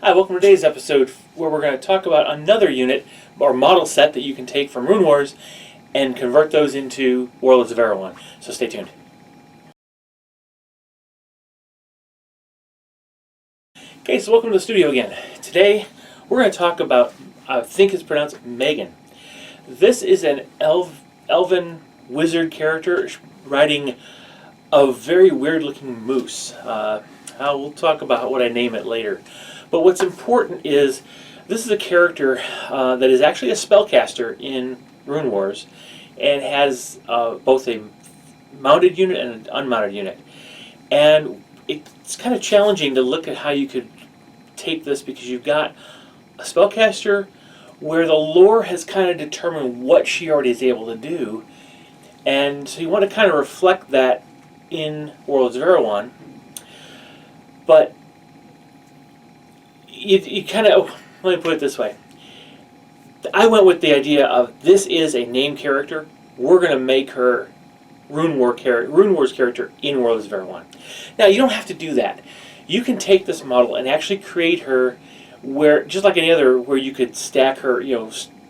Hi, welcome to today's episode where we're going to talk about another unit or model set that you can take from Rune Wars and convert those into Warlords of Erehwon. So stay tuned. Okay, so welcome to the studio again. Today we're going to talk about, I think it's pronounced Maegan. This is an Elven wizard character riding a very weird looking moose. We'll talk about what I name it later. But what's important is this is a character that is actually a spellcaster in Rune Wars and has both a mounted unit and an unmounted unit. And it's kind of challenging to look at how you could take this because you've got a spellcaster where the lore has kind of determined what she already is able to do. And so you want to kind of reflect that in Warlords of Erehwon. But you kind of, let me put it this way. I went with the idea of this is a named character. We're going to make her Rune Wars character in Warlords of Erehwon. Now, you don't have to do that. You can take this model and actually create her where, just like any other, where you could stack her,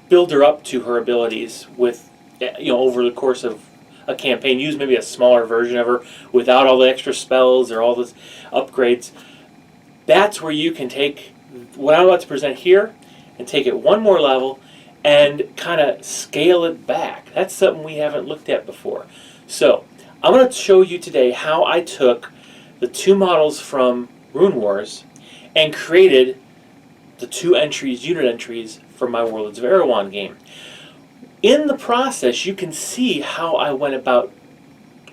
build her up to her abilities with, over the course of a campaign. Use maybe a smaller version of her without all the extra spells or all the upgrades. That's where you can take what I'm about to present here and take it one more level and kind of scale it back. That's something we haven't looked at before. So I'm going to show you today how I took the two models from Rune Wars and created the two unit entries for my Warlords of Erehwon game. In the process, you can see how I went about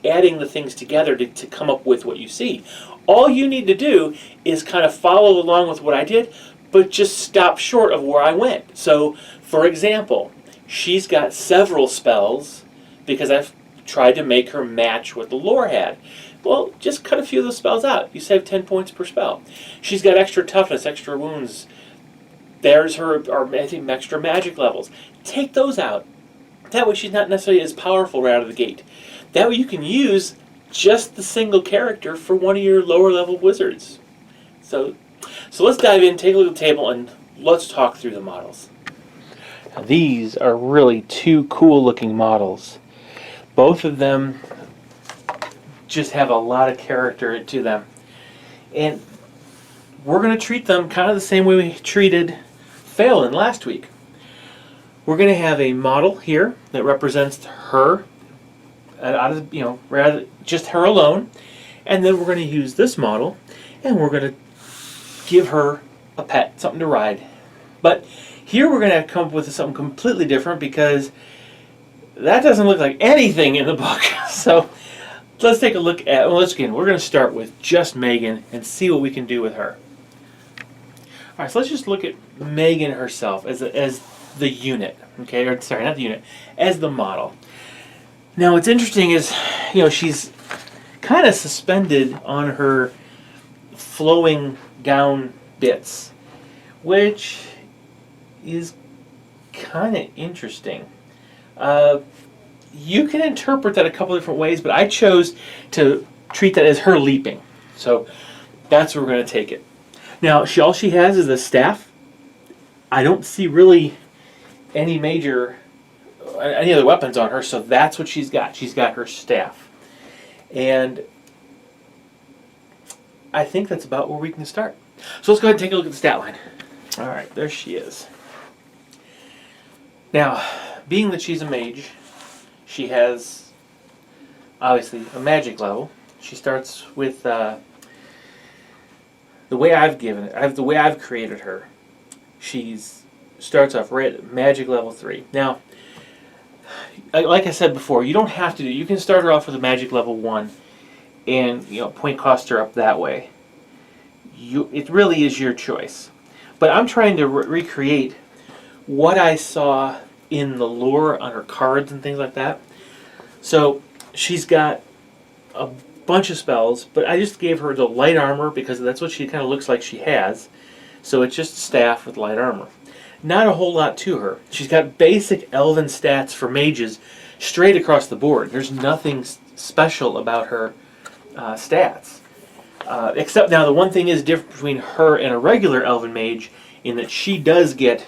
adding the things together to come up with what you see. All you need to do is kind of follow along with what I did, but just stop short of where I went. So, for example, she's got several spells because I've tried to make her match what the lore had. Well, just cut a few of those spells out. You save 10 points per spell. She's got extra toughness, extra wounds. There's her, or I think, extra magic levels. Take those out. That way she's not necessarily as powerful right out of the gate. That way you can use just the single character for one of your lower level wizards. So let's dive in, take a look at the table, and let's talk through the models. Now, these are really two cool looking models. Both of them just have a lot of character to them. And we're going to treat them kind of the same way we treated Phelan last week. We're going to have a model here that represents her, just her alone, and then we're going to use this model, and we're going to give her a pet, something to ride. But here we're going to come up with something completely different because that doesn't look like anything in the book. So let's take a look at. We're going to start with just Maegan and see what we can do with her. All right, so let's just look at Maegan herself as the unit, okay? Or sorry, not the unit, as the model. Now, what's interesting is, she's kind of suspended on her flowing gown bits, which is kind of interesting. You can interpret that a couple different ways, but I chose to treat that as her leaping. So that's where we're going to take it. Now, all she has is a staff. I don't see really any other weapons on her, so that's what she's got. She's got her staff. And I think that's about where we can start. So let's go ahead and take a look at the stat line. All right, there she is. Now, being that she's a mage, she has obviously a magic level. She starts with the way I've created her. She's starts off right at magic level 3. Now, like I said before, you don't have to do. You can start her off with a magic level 1, and point cost her up that way. It really is your choice. But I'm trying to recreate what I saw in the lore on her cards and things like that. So she's got a bunch of spells, but I just gave her the light armor because that's what she kind of looks like she has. So it's just staff with light armor. Not a whole lot to her. She's got basic Elven stats for mages straight across the board. There's nothing special about her stats. Except now the one thing is different between her and a regular Elven mage in that she does get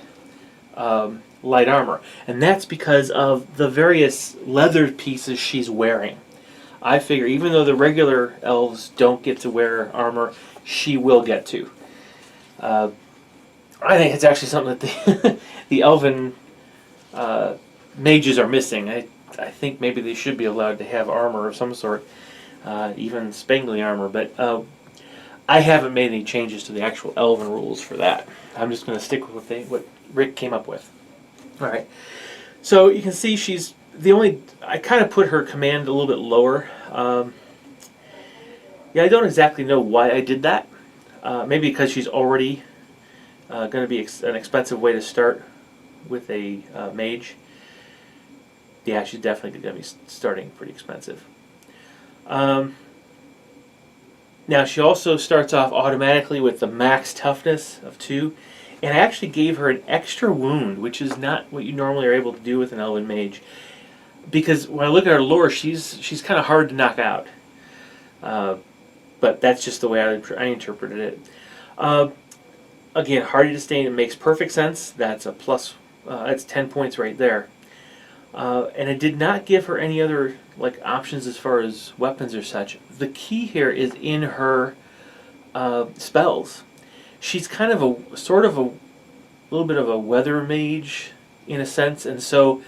light armor. And that's because of the various leather pieces she's wearing. I figure even though the regular elves don't get to wear armor, she will get to. I think it's actually something that the Elven mages are missing. I think maybe they should be allowed to have armor of some sort, even spangly armor, but I haven't made any changes to the actual Elven rules for that. I'm just going to stick with what Rick came up with. Alright, so you can see she's the only... I kind of put her command a little bit lower. Yeah, I don't exactly know why I did that. Maybe because she's already going to be an expensive way to start with a mage. Yeah, she's definitely going to be starting pretty expensive. Now she also starts off automatically with the max toughness of 2, and I actually gave her an extra wound, which is not what you normally are able to do with an Elven mage. Because when I look at her lore, she's kind of hard to knock out. But that's just the way I interpreted it. Again, hardy to stain, it makes perfect sense. That's a plus. That's 10 points right there. And I did not give her any other options as far as weapons or such. The key here is in her spells. She's kind of a little bit of a weather mage in a sense, and so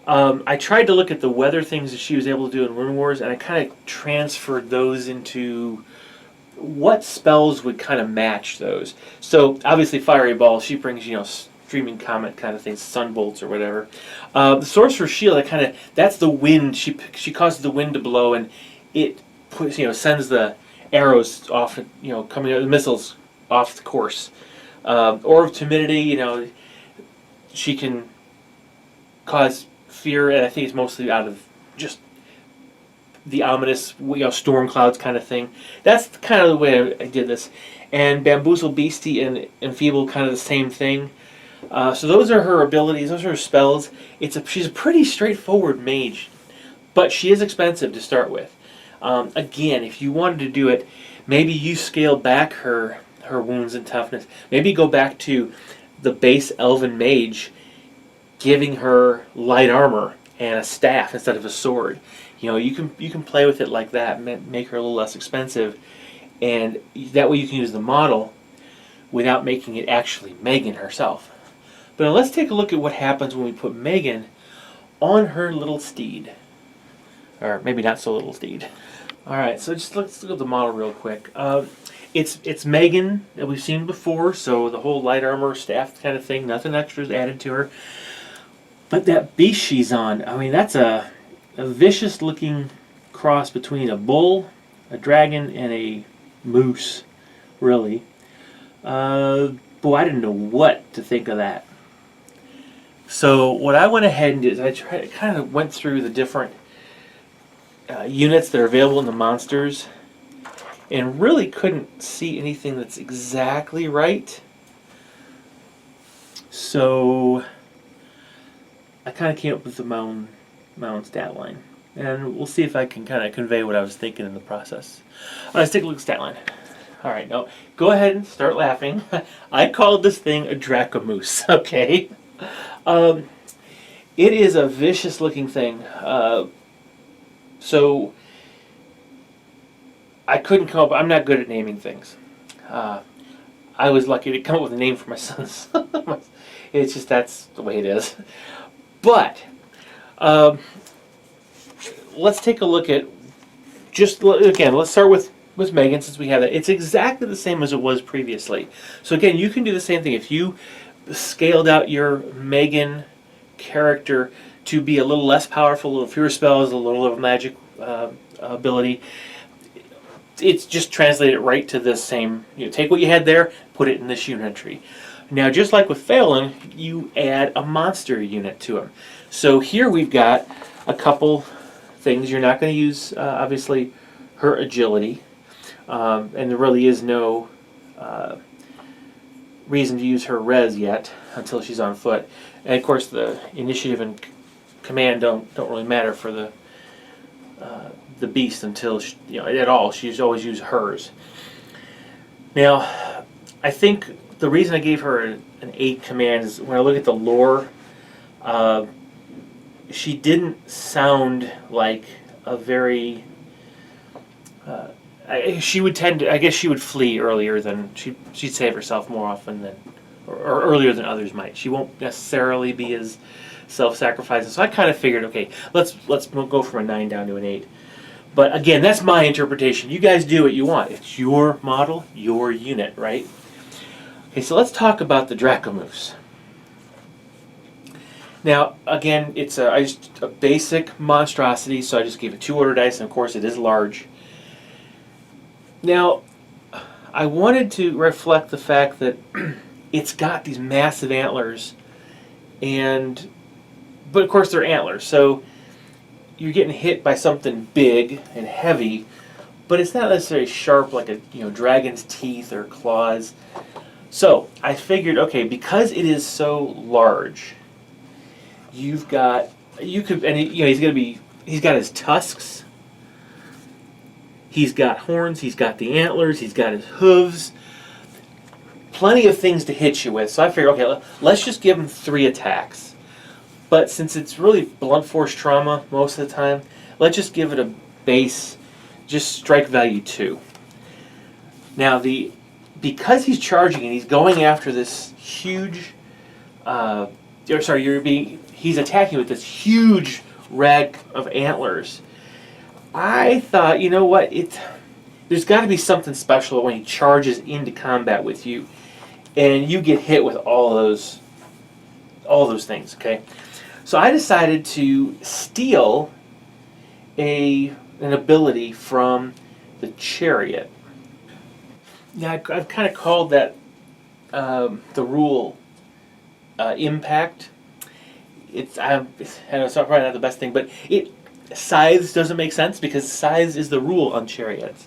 I tried to look at the weather things that she was able to do in Rune Wars, and I kind of transferred those into what spells would kind of match those. So obviously, Fiery Ball, she brings streaming comet kind of things, sunbolts or whatever. The Sorcerer's Shield, that's the wind. She causes the wind to blow, and it sends the arrows off. Coming out the missiles off the course. Orb of Timidity, she can cause fear, and I think it's mostly out of just the ominous, storm clouds kind of thing. That's kind of the way I did this. And Bamboozle Beastie and Enfeeble, kind of the same thing. So those are her abilities, those are her spells. She's a pretty straightforward mage, but she is expensive to start with. Again, if you wanted to do it, maybe you scale back her wounds and toughness. Maybe go back to the base Elven mage, giving her light armor and a staff instead of a sword. You can play with it like that, make her a little less expensive, and that way you can use the model without making it actually Maegan herself. But now let's take a look at what happens when we put Maegan on her little steed. Or maybe not so little steed. Alright, so let's look at the model real quick. It's Maegan that we've seen before, so the whole light armor, staff kind of thing, nothing extra is added to her. But that beast she's on, that's a vicious looking cross between a bull, a dragon, and a moose, really. Boy, I didn't know what to think of that. So what I went ahead and did is I kind of went through the different units that are available in the monsters, and really couldn't see anything that's exactly right. So I kind of came up with my own stat line, and we'll see if I can kind of convey what I was thinking in the process. Let's take a look at stat line. All right, now go ahead and start laughing. I called this thing a Dracomoose. Okay, it is a vicious looking thing. So I couldn't come up. I'm not good at naming things. I was lucky to come up with a name for my sons. It's just that's the way it is. But let's take a look at let's start with Maegan, since we have that. It's exactly the same as it was previously. So again, you can do the same thing. If you scaled out your Maegan character to be a little less powerful, a little fewer spells, a little of magic ability, it's just translate it right to this same. Take what you had there, put it in this unit entry. Now, just like with Phelan, you add a monster unit to him. So here we've got a couple things. You're not going to use, obviously, her agility, and there really is no reason to use her res yet until she's on foot. And of course, the initiative and command don't really matter for the beast until at all. She's always use hers. Now, I think the reason I gave her an 8 command is when I look at the lore, uh, she didn't sound like a very. She would tend to. I guess she would flee earlier than she'd save herself more often than, or earlier than others might. She won't necessarily be as self-sacrificing. So I kind of figured, okay, let's go from a 9 down to an 8. But again, that's my interpretation. You guys do what you want. It's your model, your unit, right? Okay, so let's talk about the Dracomoose. Now, again, it's a basic monstrosity, so I just gave it 2 order dice, and of course it is large. Now, I wanted to reflect the fact that it's got these massive antlers, but of course they're antlers, so you're getting hit by something big and heavy, but it's not necessarily sharp like a dragon's teeth or claws. So I figured, okay, because it is so large, he's got his tusks, he's got horns, he's got the antlers, he's got his hooves, plenty of things to hit you with. So I figured, okay, let's just give him 3 attacks. But since it's really blunt force trauma most of the time, let's just give it a base, just strike value 2. Now because he's charging and he's going after this huge, he's attacking with this huge rag of antlers. I thought, you know what, there's got to be something special when he charges into combat with you, and you get hit with all those things. Okay. So I decided to steal an ability from the Chariot. Now I've kind of called that the rule impact. I know it's probably not the best thing, but scythes doesn't make sense because scythes is the rule on chariots.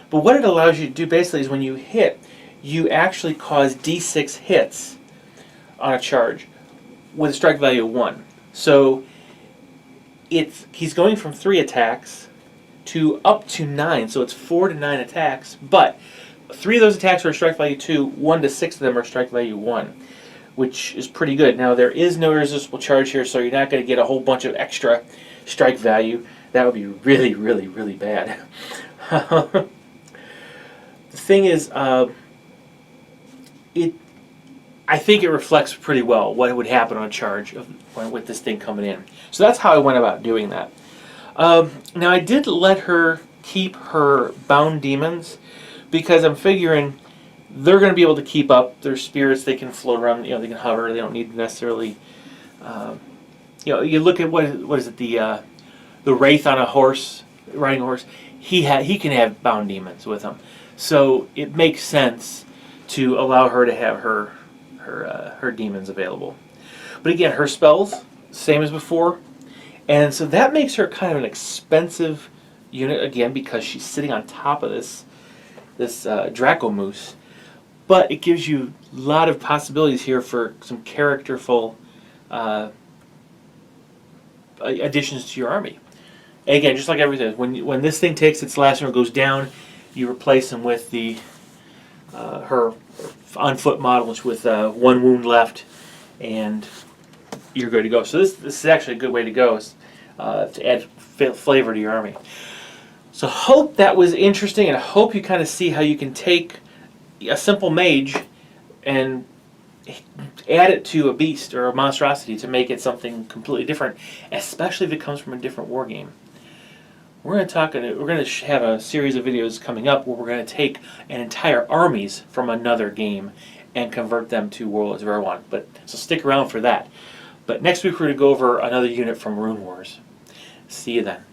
But what it allows you to do basically is when you hit, you actually cause d6 hits on a charge with a strike value of 1. So he's going from 3 attacks to up to 9, so it's 4 to 9 attacks, but 3 of those attacks are strike value 2, 1 to 6 of them are strike value 1, which is pretty good. Now there is no irresistible charge here, so you're not going to get a whole bunch of extra strike value. That would be really, really, really bad. The thing is, I think it reflects pretty well what would happen on a charge with this thing coming in. So that's how I went about doing that. Now I did let her keep her bound demons because I'm figuring they're going to be able to keep up their spirits. They can float around. They can hover. They don't need to necessarily. You look at what is it, the wraith on a horse, riding a horse. He can have bound demons with him, so it makes sense to allow her to have her demons available. But again, her spells same as before, and so that makes her kind of an expensive unit again because she's sitting on top of this Dracomoose. But it gives you a lot of possibilities here for some characterful additions to your army. And again, just like everything, when this thing takes its last turn, goes down, you replace them with her on foot models with 1 wound left, and you're good to go. So this is actually a good way to go, to add flavor to your army. So hope that was interesting, and I hope you kind of see how you can take a simple mage and add it to a beast or a monstrosity to make it something completely different, especially if it comes from a different war game. We're going to have a series of videos coming up where we're going to take an entire armies from another game and convert them to Warlords of Erehwon. So stick around for that. But next week we're going to go over another unit from Rune Wars. See you then.